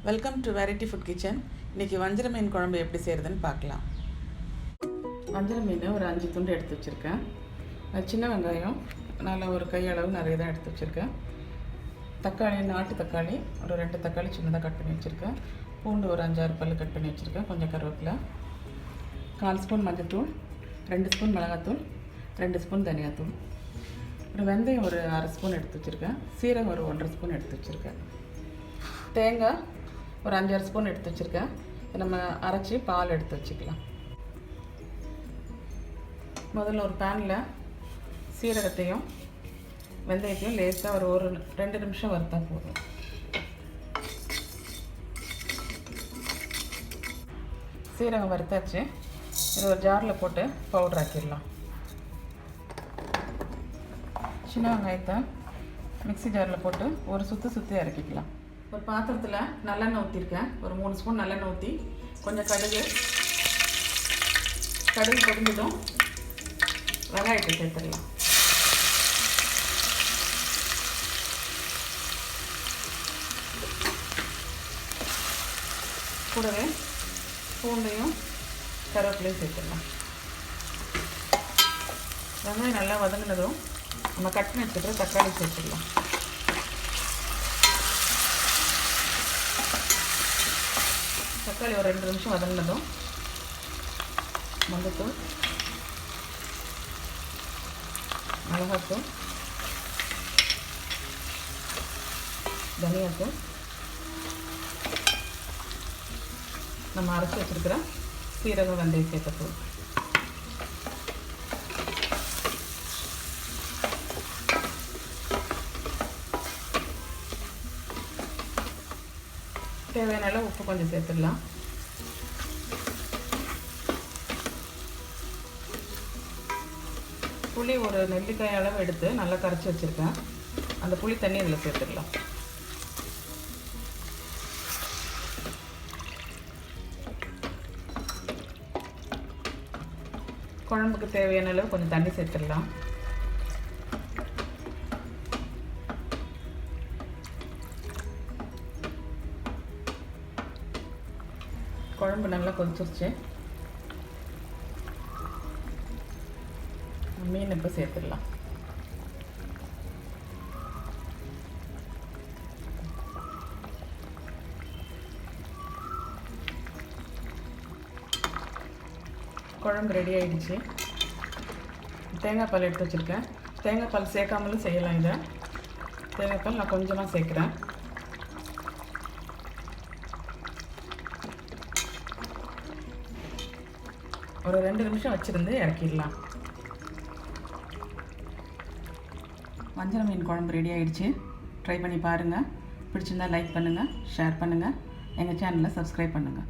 Welcome to variety food kitchen. இன்றைக்கி வஞ்சரம் மீன் குழம்பு எப்படி செய்கிறதுன்னு பார்க்கலாம். வஞ்சரம் மீன் ஒரு 5 துண்டு எடுத்து வச்சுருக்கேன். சின்ன வெங்காயம் நல்லா ஒரு கையளவு நிறைய தான் எடுத்து வச்சுருக்கேன். தக்காளி, நாட்டு தக்காளி ஒரு 2 தக்காளி சின்னதாக கட் பண்ணி வச்சுருக்கேன். பூண்டு ஒரு 5-6 பல் கட் பண்ணி வச்சுருக்கேன். கொஞ்சம் கருவேப்பிலை, 1/4 ஸ்பூன் மஞ்சள்தூள், 2 ஸ்பூன் மிளகாத்தூள், 2 ஸ்பூன் தனியாத்தூள், ஒரு வெந்தயம் ஒரு 1/2 ஸ்பூன் எடுத்து வச்சுருக்கேன். சீரகம் ஒரு 1/2 ஸ்பூன் எடுத்து வச்சுருக்கேன். தேங்காய் ஒரு 5-6 ஸ்பூன் எடுத்து வச்சுருக்கேன். நம்ம அரைச்சி பால் எடுத்து வச்சுக்கலாம். முதல்ல ஒரு பேனில் சீரகத்தையும் வெந்தயத்தையும் லேசாக ஒரு 2 நிமிஷம் வறுத்தா போதும். சீரகம் வறுத்தாச்சு. இது ஒரு ஜாரில் போட்டு பவுடர் ஆக்கிடலாம். சின்ன வெங்காயத்தை மிக்ஸி ஜாரில் போட்டு ஒரு சுற்றி இறக்கிக்கலாம். ஒரு பாத்திரத்தில் நல்லெண்ணெய் ஊற்றிருக்கேன். ஒரு 3 ஸ்பூன் நல்லெண்ணெய் ஊற்றி கொஞ்சம் கடுகு பொரிஞ்சதும் வெங்காயத்தை சேர்த்துடலாம். கூடவே பூண்டையும் கருவேப்பிலையும் சேர்த்துடலாம். வெங்காயம் நல்லா வதங்கினதும் நம்ம கட் பண்ணி வச்சுக்கிற தக்காளி சேர்த்துடலாம். தக்காளி ஒரு 2 நிமிஷம் வதங்கினதும் மஞ்சள்தூள், மிளகாத்தூள், தனியாத்தூள், நம்ம அரைச்சி வச்சுருக்கிற சீரகம் வெந்தயம் சேர்த்தூள், தேவையான அளவு உப்பு கொஞ்சம் சேர்த்துடலாம். புளி ஒரு நெல்லிக்காய் அளவு எடுத்து நல்லா கரைச்சி வச்சுருக்கேன். அந்த புளி தண்ணி இதில் சேர்த்துடலாம். குழம்புக்கு தேவையான அளவு கொஞ்சம் தண்ணி சேர்த்துடலாம். குழம்பு நல்லா கொதிச்சிருச்சு. மீன் இப்போ சேர்த்துடலாம். குழம்பு ரெடி ஆகிடுச்சு. தேங்காய் பால் எடுத்து வச்சுருக்கேன். தேங்காய் பால் சேர்க்காமலும் செய்யலாம். இதை தேங்காய் பால் நான் கொஞ்சமாக சேர்க்குறேன். ஒரு 2 நிமிஷம் வச்சுருந்து இறக்கிடலாம். வஞ்சரம் மீன் குழம்பு ரெடி ஆகிடுச்சு. ட்ரை பண்ணி பாருங்கள். பிடிச்சிருந்தால் லைக் பண்ணுங்கள், ஷேர் பண்ணுங்கள், எங்கள் சேனலை சப்ஸ்கிரைப் பண்ணுங்கள்.